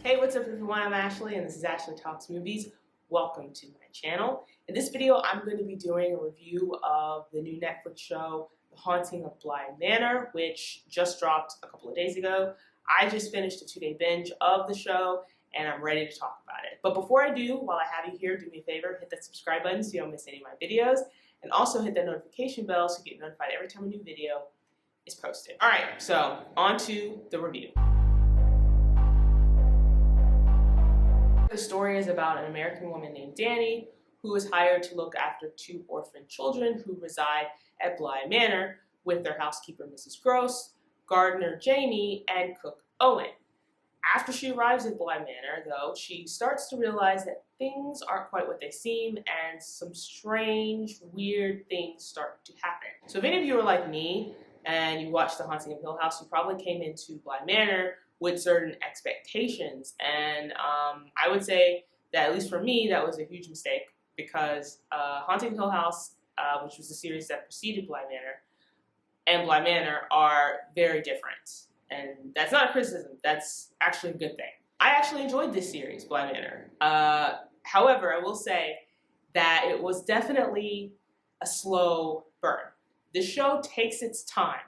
Hey, what's up everyone? I'm Ashley and this is Ashley Talks Movies. Welcome to my channel. In this video, I'm going to be doing a review of the new Netflix show, The Haunting of Bly Manor, which just dropped a couple of days ago. I just finished a 2-day binge of the show and I'm ready to talk about it. But before I do, while I have you here, do me a favor, hit that subscribe button so you don't miss any of my videos, and also hit that notification bell so you get notified every time a new video is posted. Alright, so on to the review. The story is about an American woman named Danny who is hired to look after 2 orphaned children who reside at Bly Manor with their housekeeper Mrs. Grose, gardener Jamie, and cook Owen. After she arrives at Bly Manor, though, she starts to realize that things aren't quite what they seem and some strange, weird things start to happen. So if any of you are like me and you watched The Haunting of Hill House, you probably came into Bly Manor with certain expectations, and I would say that, at least for me, that was a huge mistake because Haunting of Hill House, which was the series that preceded Bly Manor, and Bly Manor are very different, and that's not a criticism, that's actually a good thing. I actually enjoyed this series, Bly Manor. However, I will say that it was definitely a slow burn. The show takes its time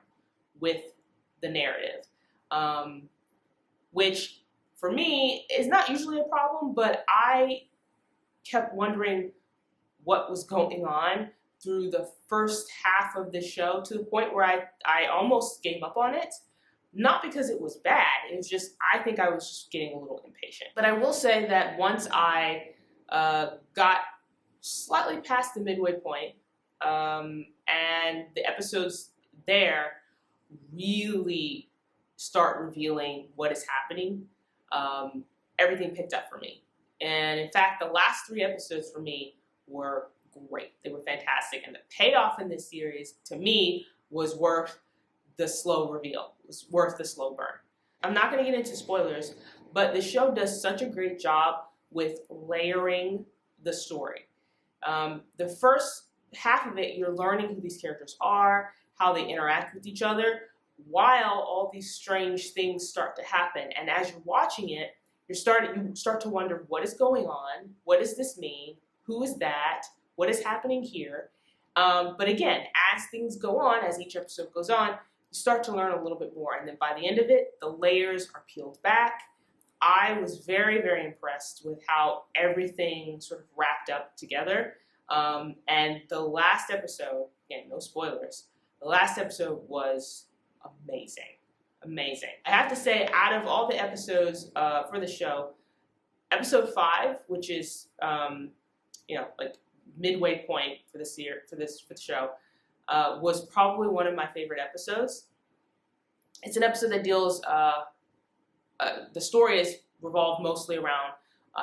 with the narrative. Which for me is not usually a problem, but I kept wondering what was going on through the first half of the show to the point where I almost gave up on it. Not because it was bad, it was just, I think I was just getting a little impatient. But I will say that once I got slightly past the midway point, and the episodes there really start revealing what is happening, everything picked up for me. And in fact, the last 3 episodes for me were great. They were fantastic. And the payoff in this series, to me, was worth the slow reveal. It was worth the slow burn. I'm not going to get into spoilers, but the show does such a great job with layering the story. The first half of it, you're learning who these characters are, how they interact with each other, while all these strange things start to happen. And as you're watching it, you start to wonder, what is going on? What does this mean? Who is that? What is happening here? But again, as things go on, as each episode goes on, you start to learn a little bit more. And then by the end of it, the layers are peeled back. I was very, very impressed with how everything sort of wrapped up together. And the last episode, again, no spoilers, the last episode was amazing. I have to say, out of all the episodes for the show, episode 5, which is like midway point for the show, was probably one of my favorite episodes. It's an episode that deals the story is revolved mostly around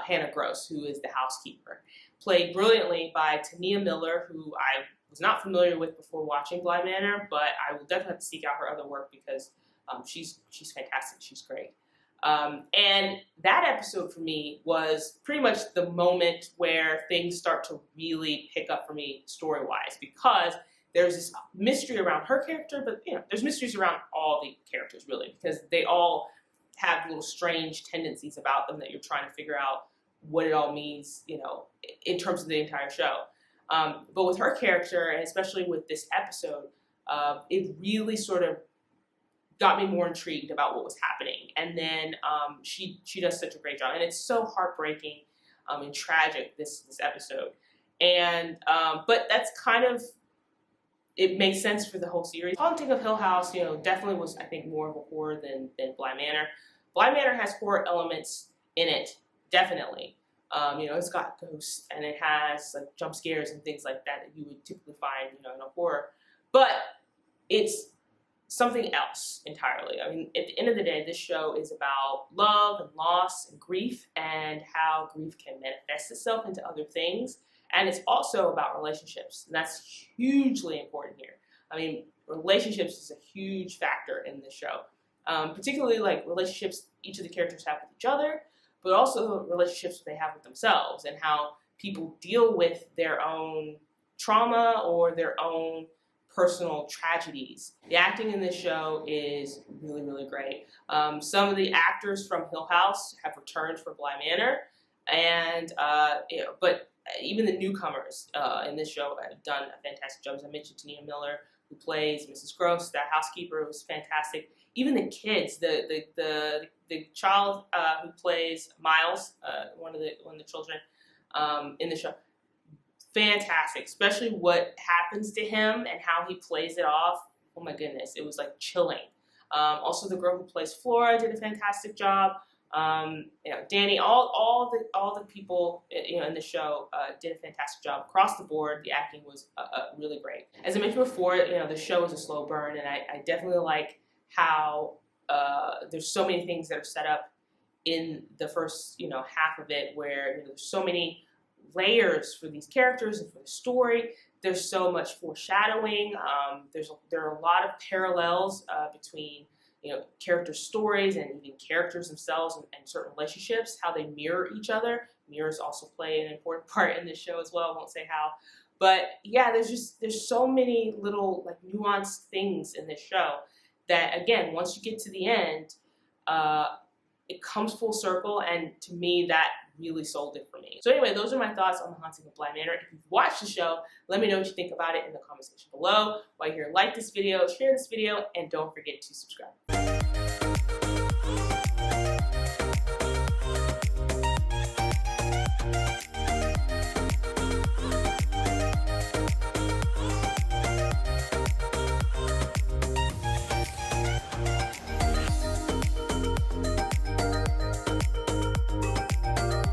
Hannah Grose, who is the housekeeper, played brilliantly by Tahirah Miller, who I was not familiar with before watching Bly Manor, but I will definitely have to seek out her other work because she's fantastic. She's great. And that episode for me was pretty much the moment where things start to really pick up for me story-wise, because there's this mystery around her character, but there's mysteries around all the characters really, because they all have little strange tendencies about them that you're trying to figure out what it all means, in terms of the entire show. But with her character, and especially with this episode, it really sort of got me more intrigued about what was happening. And then she does such a great job. And it's so heartbreaking and tragic, this episode. And but that's kind of, it makes sense for the whole series. Haunting of Hill House, definitely was, I think, more of a horror than Bly Manor. Bly Manor has horror elements in it, definitely. It's got ghosts and it has like jump scares and things like that you would typically find, in a horror. But it's something else entirely. I mean, at the end of the day, this show is about love and loss and grief and how grief can manifest itself into other things. And it's also about relationships. And that's hugely important here. I mean, relationships is a huge factor in this show. Particularly like relationships each of the characters have with each other, but also relationships they have with themselves and how people deal with their own trauma or their own personal tragedies. The acting in this show is really, really great. Some of the actors from Hill House have returned for Bly Manor, and but even the newcomers in this show have done a fantastic job. As I mentioned, Tania Miller, who plays Mrs. Grose, that housekeeper, was fantastic. Even the kids, the child who plays Miles, one of the children in the show, fantastic. Especially what happens to him and how he plays it off. Oh my goodness, it was like chilling. Also, the girl who plays Flora did a fantastic job. Danny, all the people in the show did a fantastic job across the board. The acting was really great. As I mentioned before, the show is a slow burn, and I definitely like how there's so many things that are set up in the first half of it, where there's so many layers for these characters and for the story. There's so much foreshadowing. There are a lot of parallels between character stories and even characters themselves and certain relationships, how they mirror each other. Mirrors also play an important part in this show as well. I won't say how, but yeah, there's so many little nuanced things in this show that, again, once you get to the end, it comes full circle, and to me, that really sold it for me. So anyway, those are my thoughts on The Haunting of Bly Manor. If you've watched the show, let me know what you think about it in the comment section below. While you're here, like this video, share this video, and don't forget to subscribe.